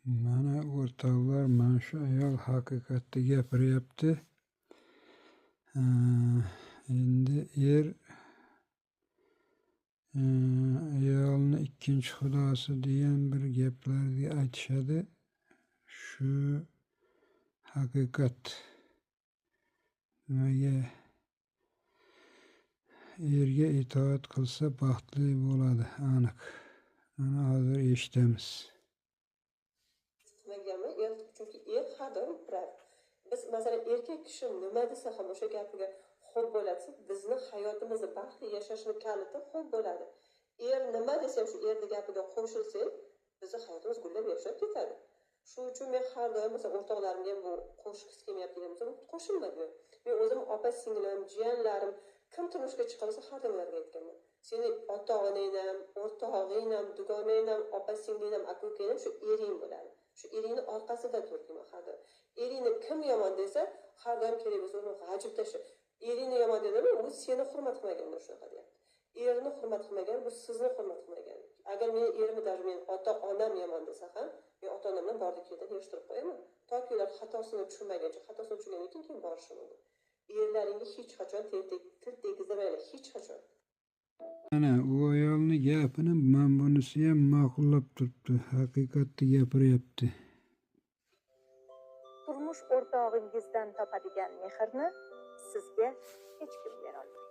Mana o'rtoqlar, mana shu ayol haqiqatni gapiryapti. Endi ayolni ikkinchi xudosi degan bir gaplarni aytishadi. Shu haqiqat. Nimaga erga itoat qilsa baxtli bo'ladi, aniq. Mana hozir eshitamiz. Chunki er har doim turadi. Biz masalan erkak kishi nima desa ham o'sha gapiga xo'p bo'ladi. Bizni hayotimizni baxtli yashashni kaliti xo'p bo'ladi. Er nima desa ham shu erning gapiga qo'shilsak, bizni hayotimiz gullab yashnab ketadi. Shuning uchun men har doim masalan o'rtoqlarimga ham bu qo'shgisi kelmayapti deganimda qo'shilmagan. Men o'zim opa singlim, jiyanlarim kim turmushga chiqarsa har doim ularga aytganman. Seni ota-onang ham, o'rtog'ing ham, dugonang ham, opa singling ham, aka-ukang ham shu ering bo'ladi. Shu eringni orqasida turdim har doim. Eringni kim yomon desa, har doim kerak bo'lsa uni g'ajib tashlab. Eringni yomon dedimi, u seni hurmat qilmagandir shunaqa deyapti. Erini hurmat qilmagan, bu sizni hurmat qilmagan. Agar meni erimni даже men ota-onam yomon desa ham, men ota-onam bilan bordi-keldi yig'ishtirib qo'yaman. Toki ular xatosini tushunmaguncha, xatosini tushungandan keyin borishim mumkin. Erlaringga hech qachon til tegizdirmaylar, hech qachon. Mana u ayolni gapini men bunisi ham ma'qullab turibdi. Haqiqatni gapiryapti. Turmush o'rtog'ingizdan topadigan mehrni sizga hech kim bera olmaydi.